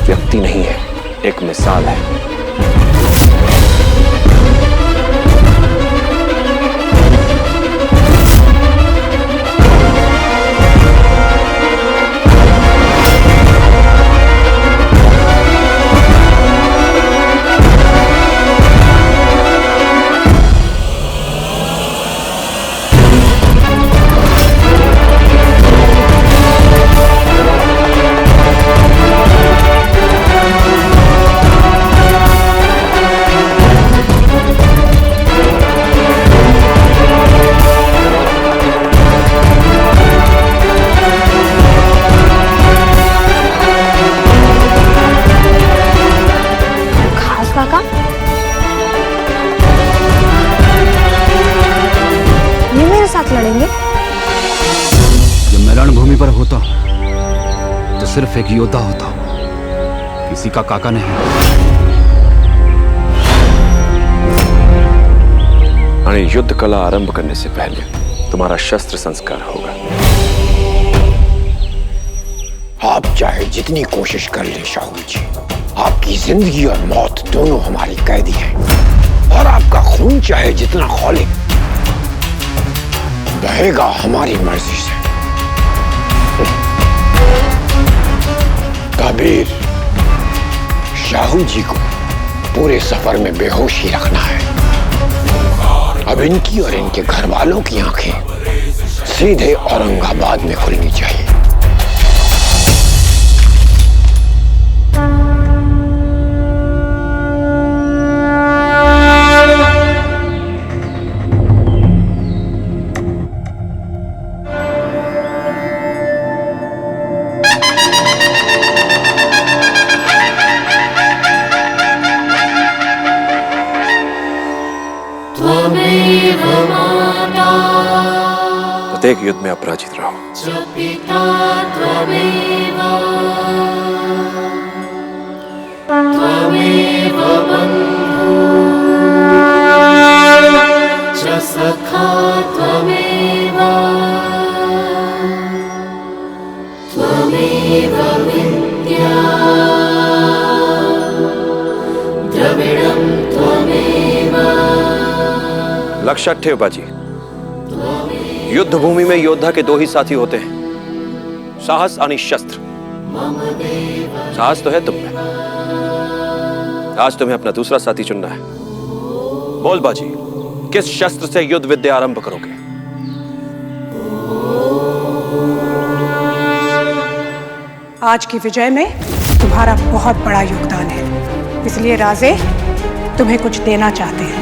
व्यक्ति नहीं है, एक मिसाल है। ये मेरे साथ लड़ेंगे? जब मैं रणभूमि पर होता हूं तो सिर्फ एक योद्धा होता हूं, किसी का काका नहीं। आणि युद्ध कला आरंभ करने से पहले तुम्हारा शस्त्र संस्कार होगा। आप चाहे जितनी कोशिश कर ले शाहू जी, आपकी जिंदगी और मौत दोनों हमारी कैदी हैं, और आपका खून चाहे जितना खौले बहेगा हमारी मर्जी से। कबीर, शाहू जी को पूरे सफर में बेहोश ही रखना है। अब इनकी और इनके घर वालों की आंखें सीधे औरंगाबाद में खुलनी चाहिए। प्रत्येक युद्ध में अपराजित रहो। लक्ष्य ठेव बाजी, युद्ध भूमि में योद्धा के दो ही साथी होते हैं, साहस आणि शस्त्र। साहस तो है तुम में, आज तुम्हें अपना दूसरा साथी चुनना है। बोल बाजी, किस शस्त्र से युद्ध विद्या आरंभ करोगे? आज की विजय में तुम्हारा बहुत बड़ा योगदान है, इसलिए राजे तुम्हें कुछ देना चाहते हैं।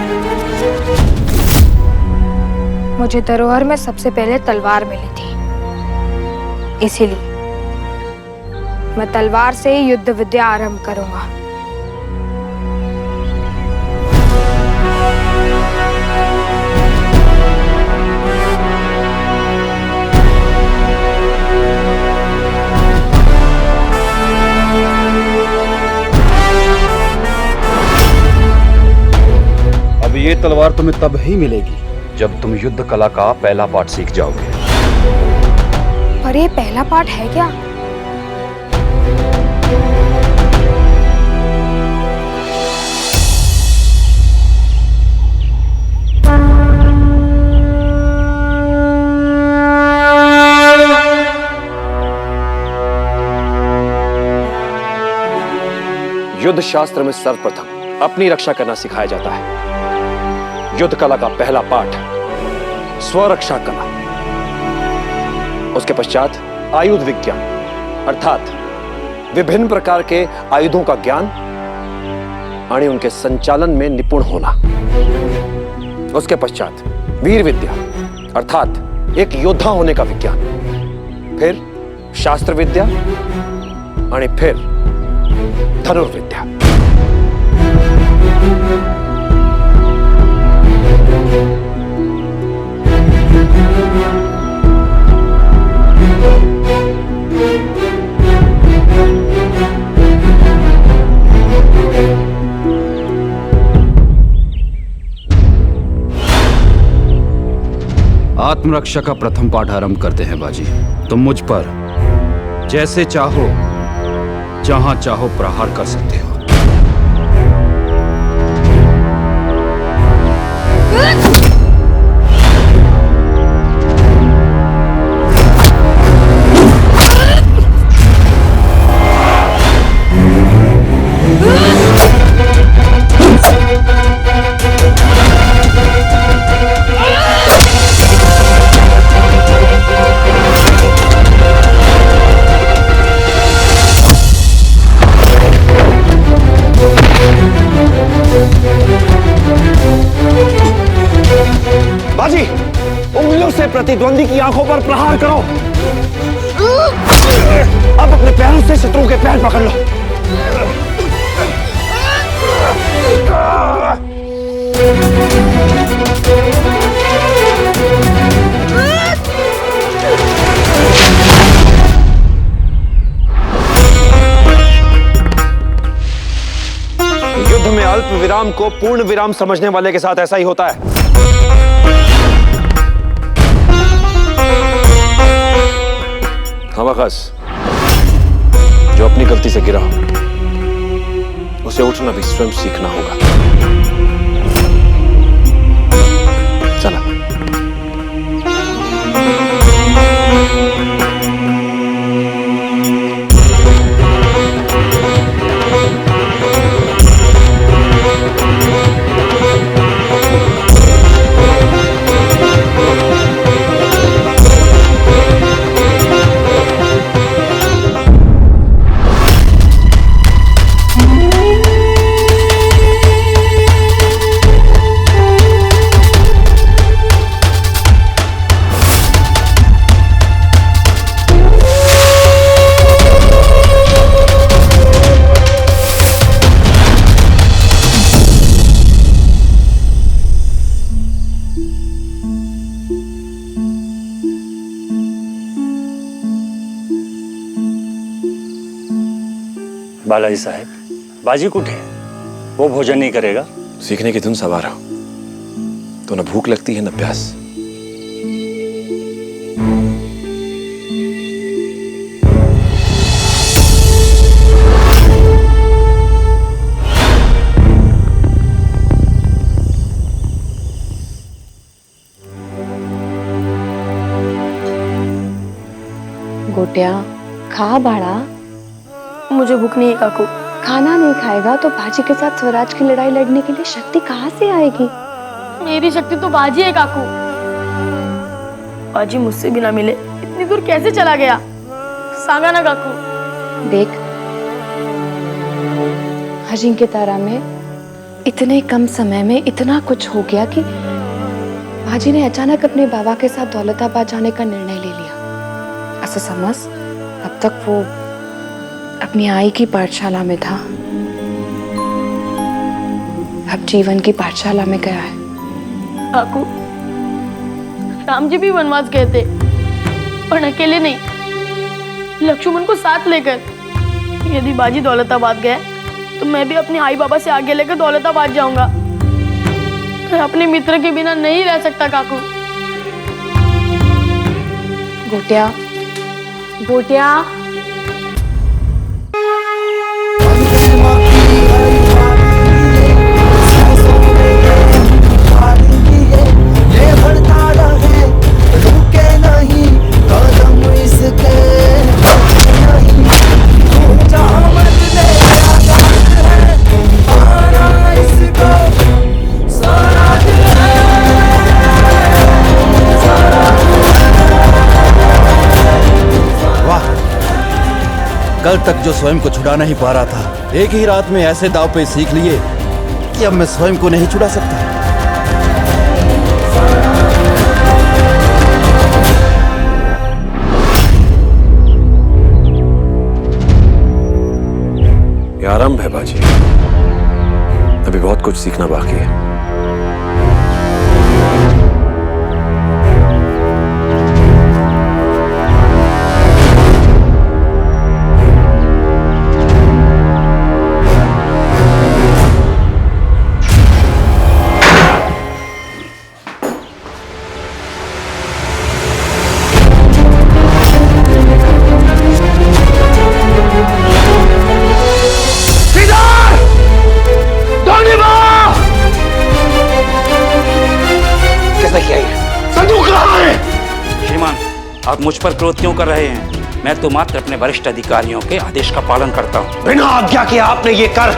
मुझे धरोहर में सबसे पहले तलवार मिली थी, इसीलिए मैं तलवार से ही युद्ध विद्या आरंभ करूंगा। अब ये तलवार तुम्हें तब ही मिलेगी जब तुम युद्ध कला का पहला पाठ सीख जाओगे। पर ये पहला पाठ है क्या? युद्ध शास्त्र में सर्वप्रथम अपनी रक्षा करना सिखाया जाता है। युद्ध कला का पहला पाठ स्वरक्षा कला, उसके पश्चात आयुध विज्ञान अर्थात विभिन्न प्रकार के आयुधों का ज्ञान और उनके संचालन में निपुण होना। उसके पश्चात वीर विद्या अर्थात एक योद्धा होने का विज्ञान, फिर शास्त्र विद्या और फिर धनुर्विद्या। आत्मरक्षा का प्रथम पाठ आरंभ करते हैं बाजी। तुम मुझ पर जैसे चाहो जहां चाहो प्रहार कर सकते हो। बाजी, उंगलियों से प्रतिद्वंदी की आंखों पर प्रहार करो। अब अपने पैरों से शत्रु के पैर पकड़ लो। युद्ध में अल्प विराम को पूर्ण विराम समझने वाले के साथ ऐसा ही होता है। हवाखास, जो अपनी गलती से गिरा उसे उठना भी स्वयं सीखना होगा। चला। बालाजी साहब, बाजी कुठे है? वो भोजन नहीं करेगा? सीखने की धुन सवार हो तो न भूख लगती है न प्यास। गोटिया, खा बाड़ा। मुझे भूख नहीं है काकू। खाना नहीं खाएगा तो बाजी के साथ स्वराज की लड़ाई लड़ने के लिए शक्ति कहाँ से आएगी? मेरी शक्ति तो बाजी है काकू। बाजी मुझसे बिना मिले इतनी दूर कैसे चला गया? सांगा ना काकू। देख, अजिंक्यतारा में इतने कम समय में इतना कुछ हो गया कि बाजी ने अचानक अपने बाबा के साथ दौलताबाद जाने का निर्णय ले लिया। ऐसा समझ, अब तक वो अपनी आई की पाठशाला में था, अब जीवन की पाठशाला में गया है। काकू, राम जी भी वनवास गए थे, पर अकेले नहीं, लक्ष्मण को साथ लेकर। यदि बाजी दौलताबाद गए तो मैं भी अपने आई बाबा से आगे लेकर दौलताबाद जाऊंगा। मैं अपने मित्र के बिना नहीं रह सकता काकू। गोटिया, गोटिया। कल तक जो स्वयं को छुड़ा नहीं पा रहा था, एक ही रात में ऐसे दाव पे सीख लिए कि अब मैं स्वयं को नहीं छुड़ा सकता। ये आरंभ है बाजी, अभी बहुत कुछ सीखना बाकी है। आप मुझ पर क्रोध क्यों कर रहे हैं? मैं तो मात्र अपने वरिष्ठ अधिकारियों के आदेश का पालन करता हूँ। बिना आज्ञा के आपने ये कर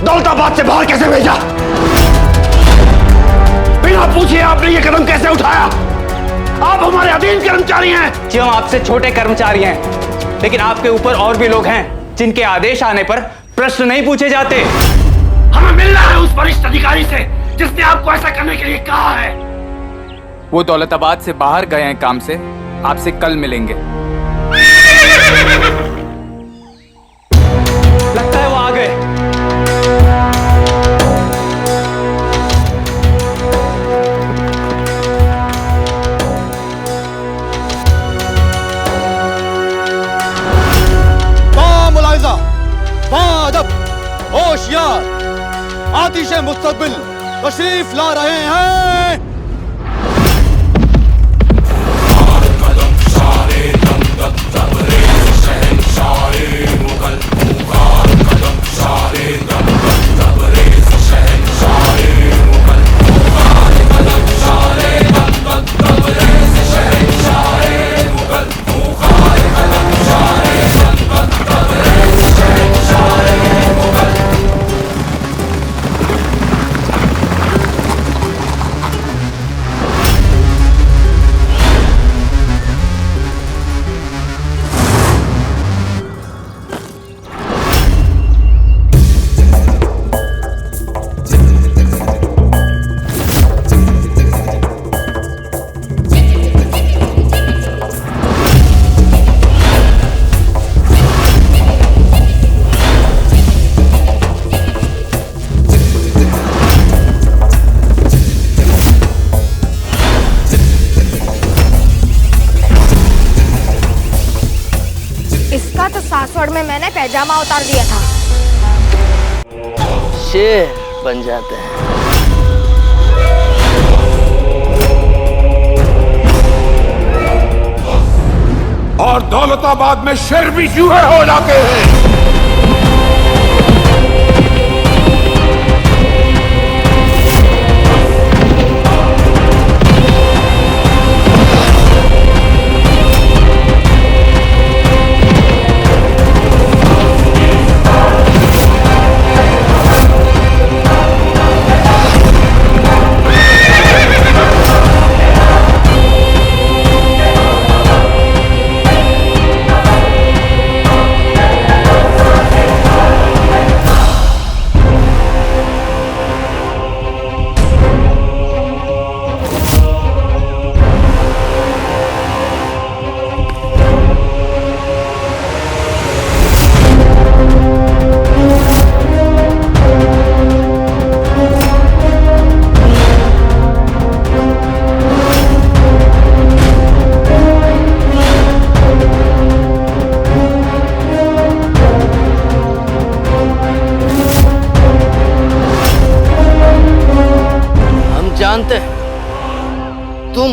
दौलताबाद से बाहर कैसे भेजा? बिना पूछे आपने ये कदम कैसे उठाया? आप हमारे अधीन कर्मचारी हैं। जी हम आपसे छोटे कर्मचारी हैं, लेकिन आपके ऊपर और भी लोग हैं जिनके आदेश आने पर प्रश्न नहीं पूछे जाते। हमें मिलना है उस वरिष्ठ अधिकारी से जिसने आपको ऐसा करने के लिए कहा है। वो दौलताबाद से बाहर गए हैं काम से, आपसे कल मिलेंगे। लगता है वो आ गए। होशियार, आतिशे मुस्तकबिल तशरीफ ला रहे हैं। इसका तो सासवड़ में मैंने पैजामा उतार दिया था। शेर बन जाते हैं। और दौलताबाद में शेर भी चूहे हो जाते हैं। जानते हैं तुम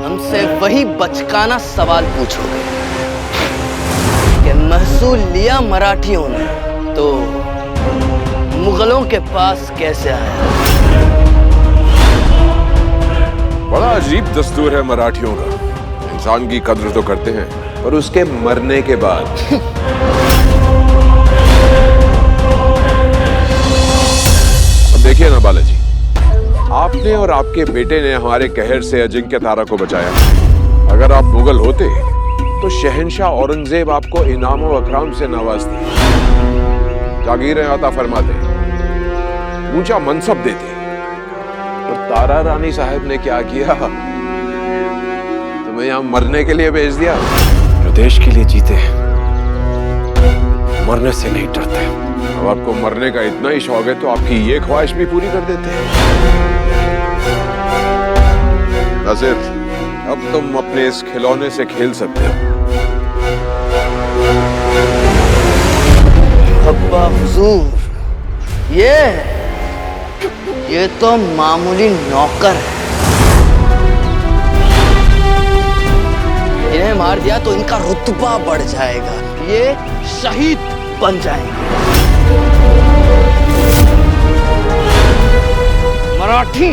हमसे वही बचकाना सवाल पूछोगे कि महसूल लिया मराठियों ने तो मुगलों के पास कैसे आया। बड़ा अजीब दस्तूर है मराठियों का। इंसान की कद्र तो करते हैं पर उसके मरने के बाद। अब देखिए ना बालाजी, आपने और आपके बेटे ने हमारे कहर से अजिंक्य तारा को बचाया। अगर आप मुगल होते तो शहंशाह औरंगजेब आपको इनाम और अकराम से नवाजते, जागीरें अता फरमाते, ऊंचा मनसब देते। और तारा रानी साहब ने क्या किया? तुम्हें यहां मरने के लिए भेज दिया। जो देश के लिए जीते मरने से नहीं डरते। अब आपको मरने का इतना ही शौक है तो आपकी ये ख्वाहिश भी पूरी कर देते हैं। नासिर, अब तुम अपने इस खिलौने से खेल सकते हो। अब्बा हुजूर, ये तो मामूली नौकर है। इन्हें मार दिया तो इनका रुतबा बढ़ जाएगा, ये शहीद बन जाएंगे। मराठी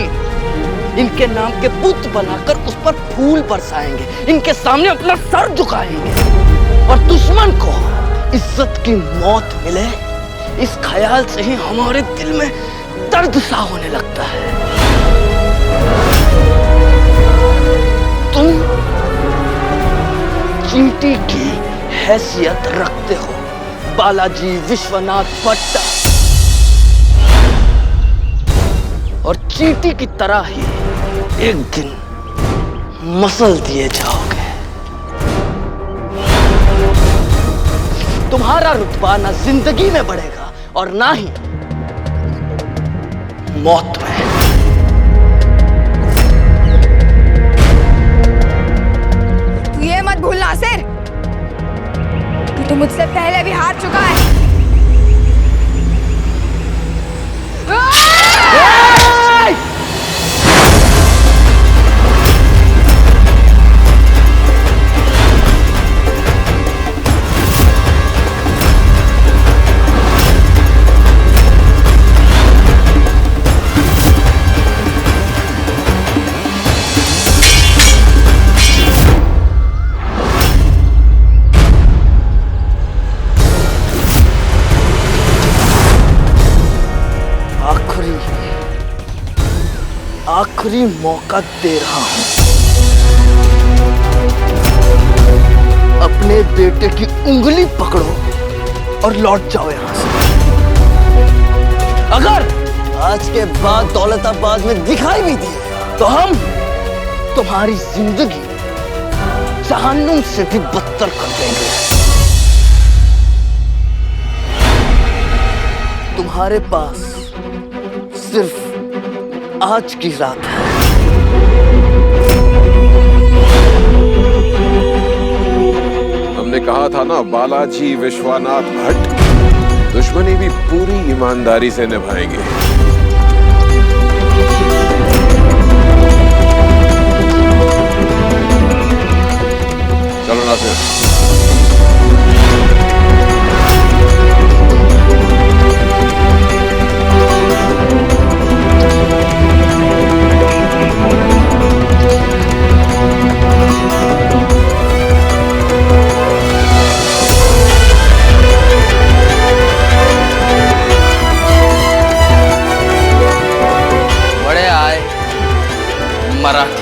इनके नाम के बुत बनाकर उस पर फूल बरसाएंगे, इनके सामने अपना सर झुकाएंगे और दुश्मन को इज्जत की मौत मिले, इस ख्याल से ही हमारे दिल में दर्द सा होने लगता है। तुम चींटी की हैसियत रखते हो बालाजी विश्वनाथ भट्ट, और चींटी की तरह ही एक दिन मसल दिए जाओगे। तुम्हारा रुतबा ना जिंदगी में बढ़ेगा और ना ही मौत में। तू ये मत भूल नासिर, तू मुझसे पहले भी हार चुका है। आखिरी मौका दे रहा हूं, अपने बेटे की उंगली पकड़ो और लौट जाओ यहां से। अगर आज के बाद दौलताबाद में दिखाई भी दिए तो हम तुम्हारी जिंदगी जहन्नुम से भी बदतर कर देंगे। तुम्हारे पास सिर्फ आज की रात है। हमने कहा था ना बालाजी विश्वनाथ भट्ट, दुश्मनी भी पूरी ईमानदारी से निभाएंगे। चलो नासिर। मराठी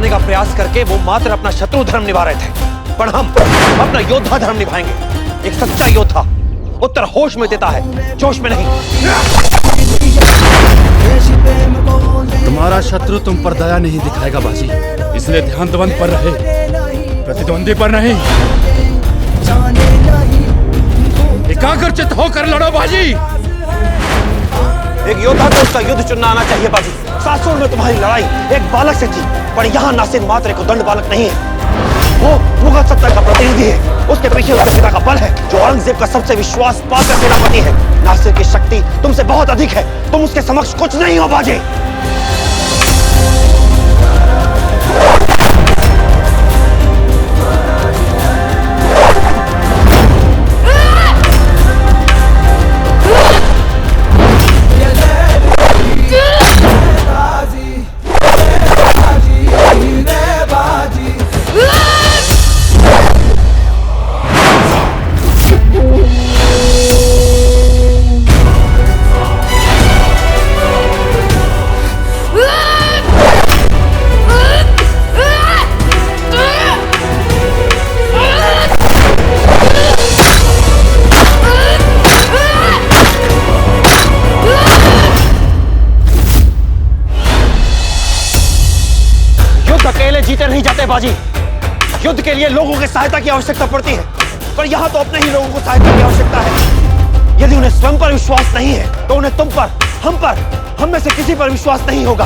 का प्रयास करके वो मात्र अपना शत्रु धर्म निभा रहे थे, पर हम अपना योद्धा धर्म निभाएंगे। एक सच्चा योद्धा उत्तर होश में देता है, जोश में नहीं। तुम्हारा शत्रु तुम पर दया नहीं दिखाएगा बाजी, इसलिए ध्यान पर रहे, प्रतिद्वंदी पर नहीं। एकाग्रचित्त होकर लड़ो बाजी। एक योद्धा को उसका युद्ध चुनना आना चाहिए बाजी। सासुर में तुम्हारी लड़ाई एक बालक से थी, पर यहाँ नासिर मात्र एक उद्दंड बालक नहीं है, वो मुगल सत्ता का प्रतिनिधि है। उसके पीछे उसके पिता का बल है, जो औरंगजेब का सबसे विश्वास पात्र सेनापति है। नासिर की शक्ति तुमसे बहुत अधिक है, तुम उसके समक्ष कुछ नहीं हो बाजी। है बाजी, युद्ध के लिए लोगों की सहायता की आवश्यकता पड़ती है, पर यहाँ तो अपने ही लोगों को सहायता की आवश्यकता है। यदि उन्हें स्वयं पर विश्वास नहीं है तो उन्हें तुम पर, हम में से किसी पर विश्वास नहीं होगा।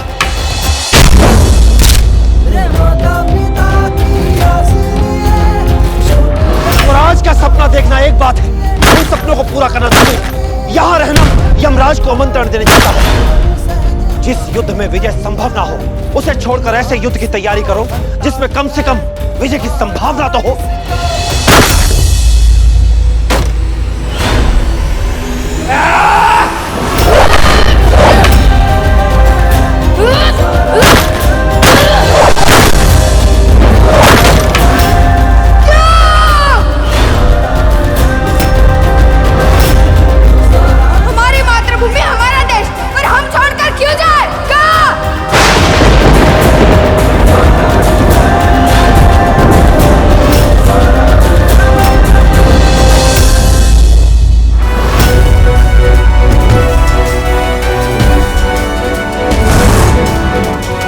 और आज का सपना देखना एक बात है, उन सपनों को पूरा करना दूसरी। यहाँ रहना यमराज को आमंत्रण देने जैसा है। जिस युद्ध में विजय संभव ना हो, उसे छोड़कर ऐसे युद्ध की तैयारी करो जिसमें कम से कम विजय की संभावना तो हो।